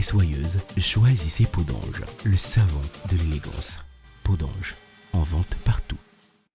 soyeuse, choisissez Peau-d'Ange, le savon de l'élégance. Peau-d'Ange, en vente partout.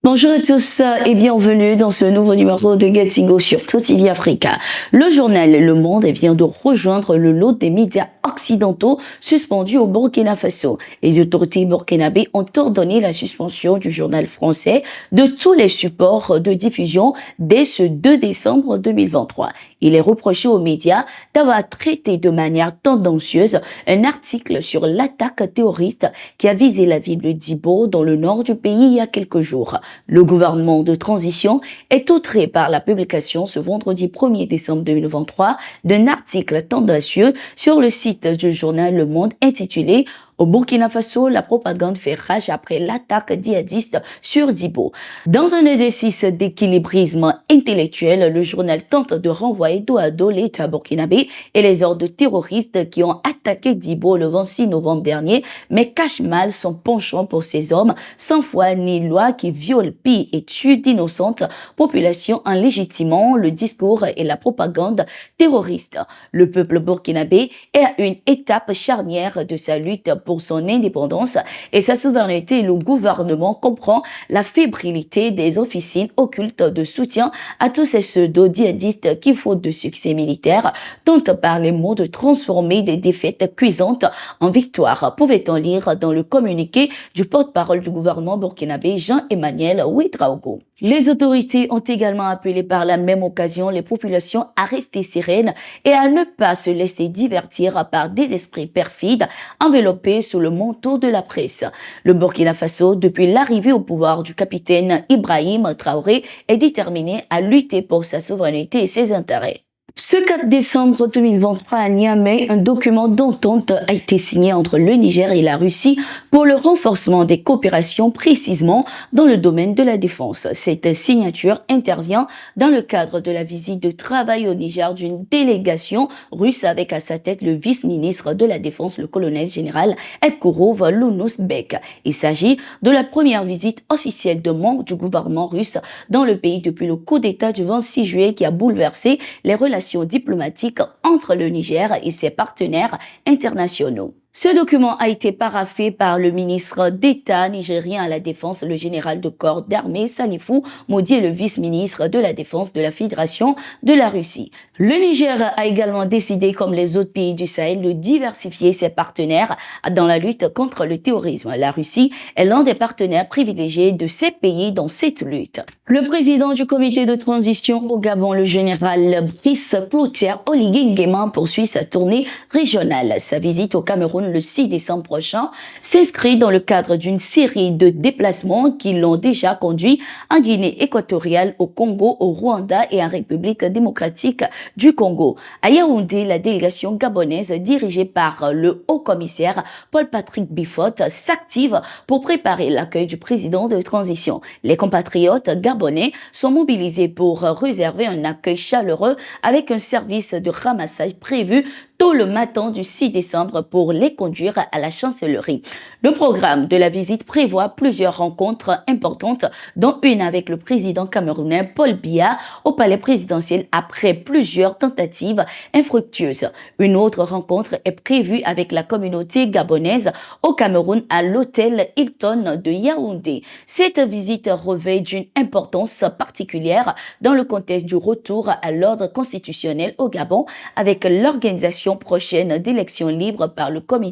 Bonjour à tous et bienvenue dans ce nouveau numéro de Getting sur Tout TV Africa. Le journal Le Monde vient de rejoindre le lot des médias occidentaux suspendus au Burkina Faso. Les autorités burkinabées ont ordonné la suspension du journal français de tous les supports de diffusion dès ce 2 décembre 2023. Il est reproché aux médias d'avoir traité de manière tendancieuse un article sur l'attaque terroriste qui a visé la ville de Djibo dans le nord du pays il y a quelques jours. Le gouvernement de transition est outré par la publication ce vendredi 1er décembre 2023 d'un article tendancieux sur le site du journal Le Monde intitulé « Au Burkina Faso, la propagande fait rage après l'attaque djihadiste sur Djibo ». Dans un exercice d'équilibrisme intellectuel, le journal tente de renvoyer dos à dos l'État burkinabé et les ordres terroristes qui ont attaqué Djibo le 26 novembre dernier, mais cache mal son penchant pour ces hommes sans foi ni loi qui violent, pillent et tuent d'innocentes populations en légitimant le discours et la propagande terroriste. Le peuple burkinabé est à une étape charnière de sa lutte pour son indépendance et sa souveraineté. Le gouvernement comprend la fébrilité des officines occultes de soutien à tous ces pseudo-djihadistes qui, faute de succès militaire, tentent par les mots de transformer des défaites cuisantes en victoires. Pouvait-on lire dans le communiqué du porte-parole du gouvernement burkinabé Jean-Emmanuel Ouédraogo. Les autorités ont également appelé par la même occasion les populations à rester sereines et à ne pas se laisser divertir par des esprits perfides enveloppés sous le manteau de la presse. Le Burkina Faso, depuis l'arrivée au pouvoir du capitaine Ibrahim Traoré, est déterminé à lutter pour sa souveraineté et ses intérêts. Ce 4 décembre 2023 à Niamey, un document d'entente a été signé entre le Niger et la Russie pour le renforcement des coopérations précisément dans le domaine de la défense. Cette signature intervient dans le cadre de la visite de travail au Niger d'une délégation russe avec à sa tête le vice-ministre de la Défense, le colonel général Elkourov Lounous-Bek. Il s'agit de la première visite officielle de membres du gouvernement russe dans le pays depuis le coup d'État du 26 juillet qui a bouleversé les relations diplomatiques entre le Niger et ses partenaires internationaux. Ce document a été paraphé par le ministre d'État nigérien à la Défense, le général de corps d'armée Salifou Modi et le vice-ministre de la Défense de la Fédération de la Russie. Le Niger a également décidé, comme les autres pays du Sahel, de diversifier ses partenaires dans la lutte contre le terrorisme. La Russie est l'un des partenaires privilégiés de ces pays dans cette lutte. Le président du comité de transition au Gabon, le général Brice Clotaire Oligui Nguema, poursuit sa tournée régionale. Sa visite au Cameroun le 6 décembre prochain s'inscrit dans le cadre d'une série de déplacements qui l'ont déjà conduit en Guinée équatoriale, au Congo, au Rwanda et en République démocratique du Congo. À Yaoundé, la délégation gabonaise dirigée par le haut-commissaire Paul-Patrick Biffot s'active pour préparer l'accueil du président de transition. Les compatriotes gabonais sont mobilisés pour réserver un accueil chaleureux avec un service de ramassage prévu tôt le matin du 6 décembre pour les conduire à la chancellerie. Le programme de la visite prévoit plusieurs rencontres importantes, dont une avec le président camerounais Paul Biya au palais présidentiel après plusieurs tentatives infructueuses. Une autre rencontre est prévue avec la communauté gabonaise au Cameroun à l'hôtel Hilton de Yaoundé. Cette visite revêt d'une importance particulière dans le contexte du retour à l'ordre constitutionnel au Gabon avec l'organisation prochaine d'élections libres par le comité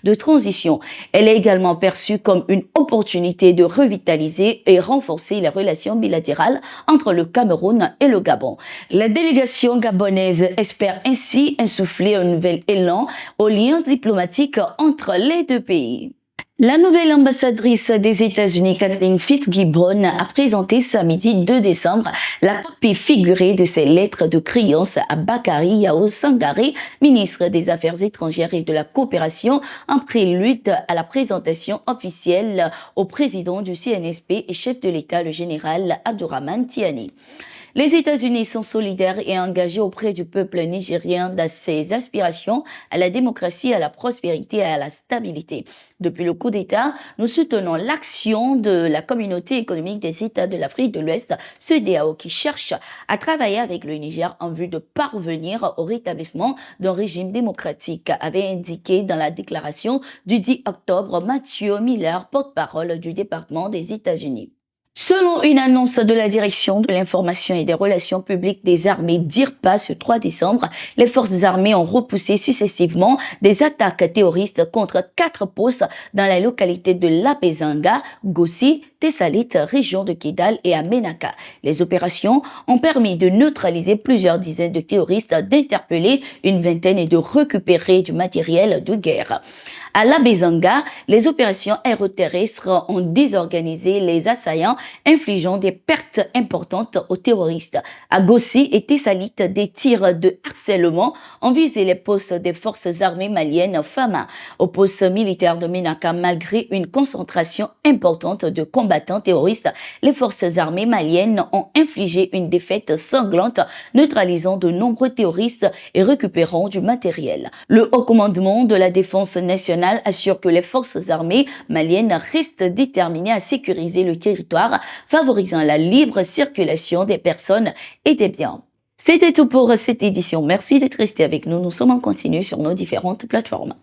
de transition. Elle est également perçue comme une opportunité de revitaliser et renforcer les relations bilatérales entre le Cameroun et le Gabon. La délégation gabonaise espère ainsi insuffler un nouvel élan aux liens diplomatiques entre les deux pays. La nouvelle ambassadrice des États-Unis, Kathleen Fitzgibbon, a présenté samedi 2 décembre la copie figurée de ses lettres de créance à Bakary Yao Sangaré, ministre des Affaires étrangères et de la coopération, en prélude à la présentation officielle au président du CNSP et chef de l'État, le général Abdourahmane Tiani. Les États-Unis sont solidaires et engagés auprès du peuple nigérien dans ses aspirations à la démocratie, à la prospérité et à la stabilité. Depuis le coup d'État, nous soutenons l'action de la communauté économique des États de l'Afrique de l'Ouest, CEDEAO, qui cherche à travailler avec le Niger en vue de parvenir au rétablissement d'un régime démocratique, avait indiqué dans la déclaration du 10 octobre Matthew Miller, porte-parole du département des États-Unis. Selon une annonce de la Direction de l'information et des relations publiques des armées DIRPA ce 3 décembre, les forces armées ont repoussé successivement des attaques terroristes contre 4 postes dans la localité de Labezanga, Gossi, Tessalit, région de Kidal et à Menaka. Les opérations ont permis de neutraliser plusieurs dizaines de terroristes, d'interpeller une vingtaine et de récupérer du matériel de guerre. À Labezanga, les opérations aéroterrestres ont désorganisé les assaillants, infligeant des pertes importantes aux terroristes. À Gossi et Tessalit, des tirs de harcèlement ont visé les postes des forces armées maliennes FAMA. Au poste militaire de Menaka, malgré une concentration importante de combattants terroristes, les forces armées maliennes ont infligé une défaite sanglante, neutralisant de nombreux terroristes et récupérant du matériel. Le haut commandement de la défense nationale assure que les forces armées maliennes restent déterminées à sécuriser le territoire, favorisant la libre circulation des personnes et des biens. C'était tout pour cette édition. Merci d'être resté avec nous. Nous sommes en continu sur nos différentes plateformes.